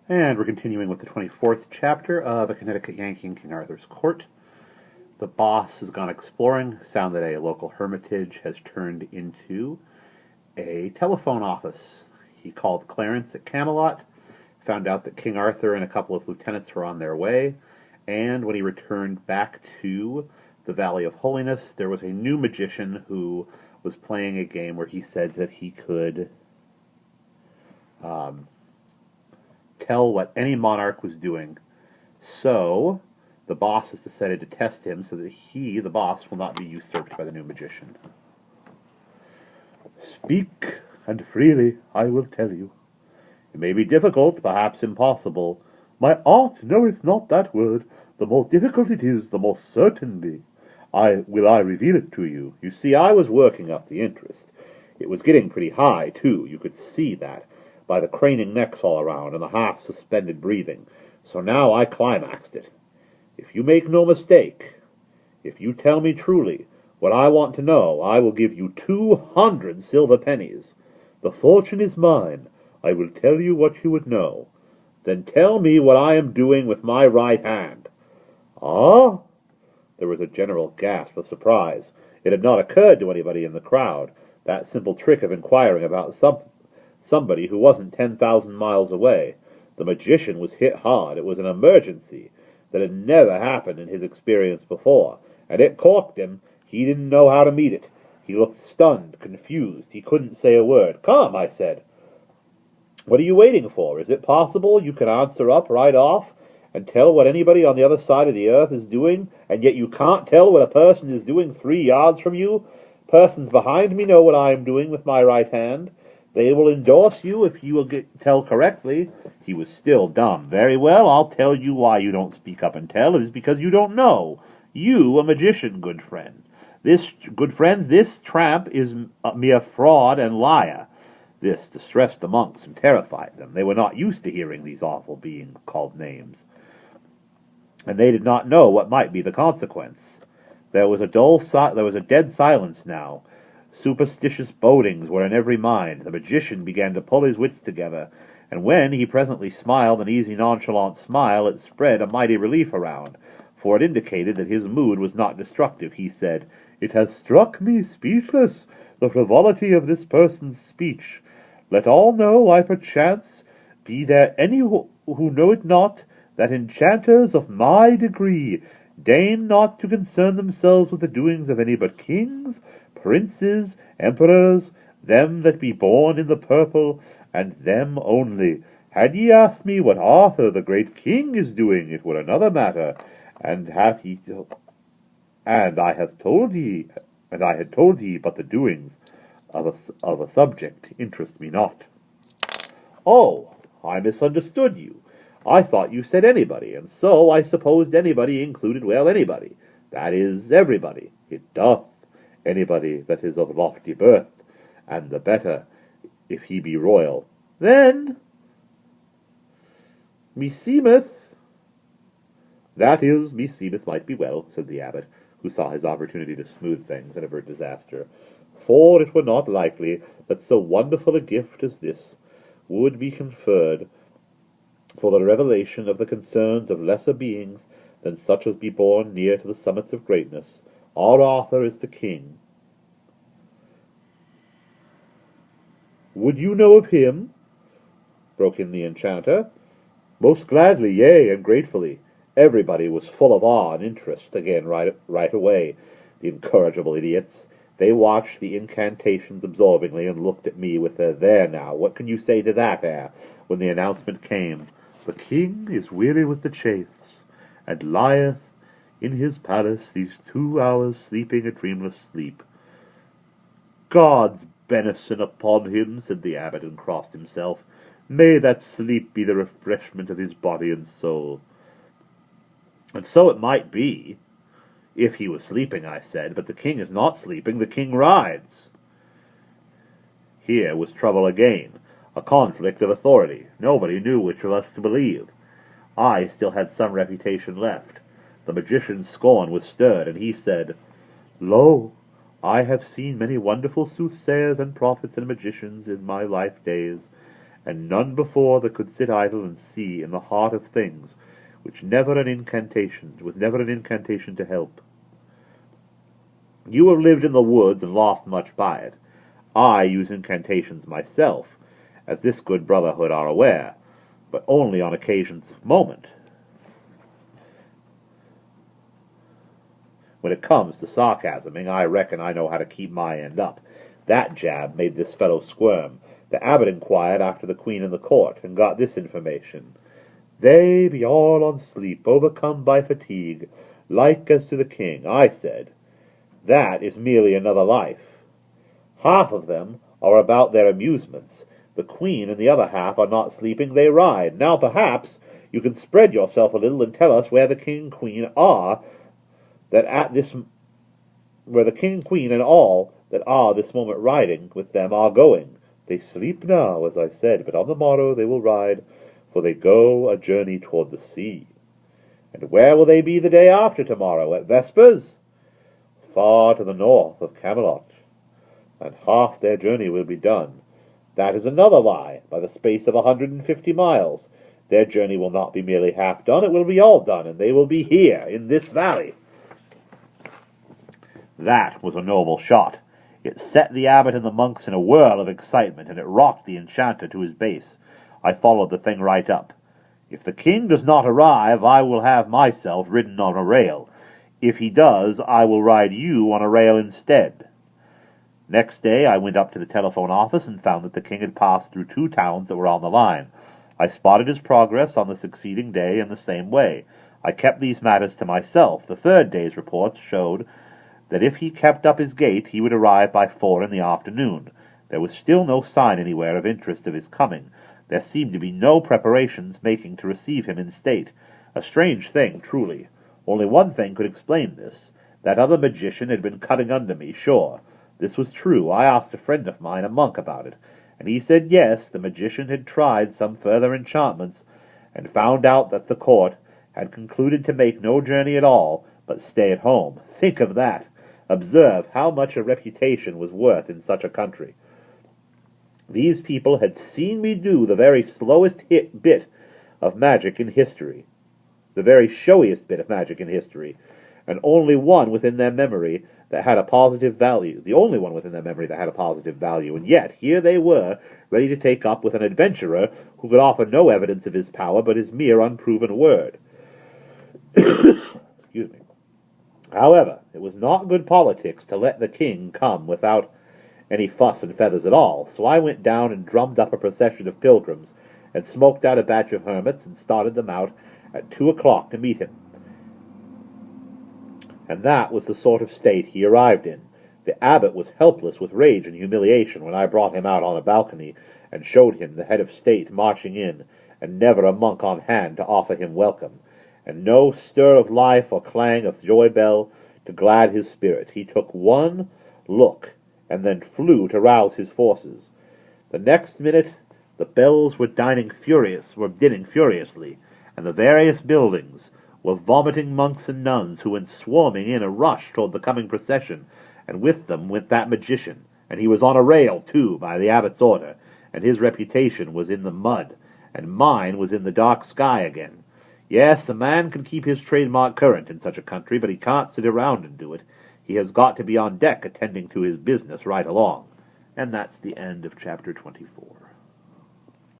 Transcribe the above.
And we're continuing with the 24th chapter of A Connecticut Yankee in King Arthur's Court. The boss has gone exploring, found that a local hermitage has turned into a telephone office. He called Clarence at Camelot, found out that King Arthur and a couple of lieutenants were on their way, and when he returned back to the Valley of Holiness, there was a new magician who was playing a game where he said that he could tell what any monarch was doing. So the boss has decided to test him so that he, the boss, will not be usurped by the new magician. Speak, and freely I will tell you. It may be difficult, perhaps impossible. My art knoweth not that word. The more difficult it is, the more certainly I reveal it to you. You see, I was working up the interest. It was getting pretty high, too. You could see that by the craning necks all around and the half-suspended breathing. So now I climaxed it. If you make no mistake, if you tell me truly what I want to know, I will give you 200 silver pennies. The fortune is mine. I will tell you what you would know. Then tell me what I am doing with my right hand. Ah? There was a general gasp of surprise. It had not occurred to anybody in the crowd, that simple trick of inquiring about somebody who wasn't 10,000 miles away. The magician was hit hard. It was an emergency that had never happened in his experience before, and it corked him. He didn't know how to meet it. He looked stunned, confused. He couldn't say a word. Come, I said. What are you waiting for? Is it possible you can answer up right off and tell what anybody on the other side of the earth is doing, and yet you can't tell what a person is doing 3 yards from you? Persons behind me know what I am doing with my right hand. They will endorse you if you will tell correctly. He was still dumb. Very well, I'll tell you why you don't speak up and tell. It is because you don't know. You, a magician, good friend. This tramp is a mere fraud and liar. This distressed the monks and terrified them. They were not used to hearing these awful beings called names, and they did not know what might be the consequence. There was a dead silence now. Superstitious bodings were in every mind. The magician began to pull his wits together, and when he presently smiled an easy, nonchalant smile, it spread a mighty relief around, for it indicated that his mood was not destructive. He said, "It has struck me speechless, the frivolity of this person's speech. Let all know, I perchance, be there any who know it not, that enchanters of my degree deign not to concern themselves with the doings of any but kings, princes, emperors, them that be born in the purple, and them only. Had ye asked me what Arthur the great king is doing, it were another matter, and I had told ye, but the doings of a subject interest me not." "Oh, I misunderstood you. I thought you said anybody, and so I supposed anybody included, well, anybody. That is, everybody. It doth. Anybody that is of lofty birth, and the better, if he be royal. Then, meseemeth—" "Meseemeth might be well," said the abbot, who saw his opportunity to smooth things and avert disaster. "For it were not likely that so wonderful a gift as this would be conferred for the revelation of the concerns of lesser beings than such as be born near to the summits of greatness. Our Arthur is the king." "Would you know of him?" broke in the enchanter. "Most gladly, yea, and gratefully." Everybody was full of awe and interest again right away. The incorrigible idiots. They watched the incantations absorbingly and looked at me with "There now, what can you say to that, air?" when the announcement came. "The king is weary with the chase, and lieth in his palace these 2 hours sleeping a dreamless sleep." "God's benison upon him," said the abbot, and crossed himself. "May that sleep be the refreshment of his body and soul." "And so it might be, if he was sleeping," I said, "but the king is not sleeping, the king rides." Here was trouble again, a conflict of authority. Nobody knew which of us to believe. I still had some reputation left. The magician's scorn was stirred, and he said, "Lo, I have seen many wonderful soothsayers and prophets and magicians in my life days, and none before that could sit idle and see in the heart of things, with never an incantation to help. You have lived in the woods and lost much by it. I use incantations myself, as this good brotherhood are aware, but only on occasions of moment. When it comes to sarcasming, I reckon I know how to keep my end up. That jab made this fellow squirm. The abbot inquired after the queen and the court, and got this information. They be all on sleep, overcome by fatigue, like as to the king. I said, that is merely another life. Half of them are about their amusements. The queen and the other half are not sleeping, they ride. Now perhaps you can spread yourself a little and tell us where the king and queen are, where the king and queen and all that are this moment riding with them are going. They sleep now, as I said, but on the morrow they will ride, for they go a journey toward the sea. And where will they be the day after tomorrow? At vespers? Far to the north of Camelot, and half their journey will be done. That is another lie. By the space of 150 miles, their journey will not be merely half done, it will be all done, and they will be here, in this valley. That was a noble shot. It set the abbot and the monks in a whirl of excitement, and it rocked the enchanter to his base. I followed the thing right up. If the king does not arrive, I will have myself ridden on a rail. If he does, I will ride you on a rail instead. Next day I went up to the telephone office and found that the king had passed through 2 towns that were on the line. I spotted his progress on the succeeding day in the same way. I kept these matters to myself. The 3rd day's reports showed that if he kept up his gait, he would arrive by 4 in the afternoon. There was still no sign anywhere of interest of his coming. There seemed to be no preparations making to receive him in state. A strange thing, truly. Only one thing could explain this. That other magician had been cutting under me, sure. This was true. I asked a friend of mine, a monk, about it, and he said yes, the magician had tried some further enchantments, and found out that the court had concluded to make no journey at all, but stay at home. Think of that! Observe how much a reputation was worth in such a country. These people had seen me do the very slowest bit of magic in history, the very showiest bit of magic in history, and only one within their memory that had a positive value, the only one within their memory that had a positive value, and yet here they were, ready to take up with an adventurer who could offer no evidence of his power but his mere unproven word. Excuse me. However, it was not good politics to let the king come without any fuss and feathers at all, so I went down and drummed up a procession of pilgrims, and smoked out a batch of hermits, and started them out at 2 o'clock to meet him. And that was the sort of state he arrived in. The abbot was helpless with rage and humiliation when I brought him out on a balcony and showed him the head of state marching in, and never a monk on hand to offer him welcome, and no stir of life or clang of joy bell to glad his spirit. He took one look, and then flew to rouse his forces. The next minute the bells were dinning furiously, and the various buildings were vomiting monks and nuns who went swarming in a rush toward the coming procession, and with them went that magician, and he was on a rail, too, by the abbot's order, and his reputation was in the mud, and mine was in the dark sky again. Yes, a man can keep his trademark current in such a country, but he can't sit around and do it. He has got to be on deck attending to his business right along. And that's the end of chapter 24.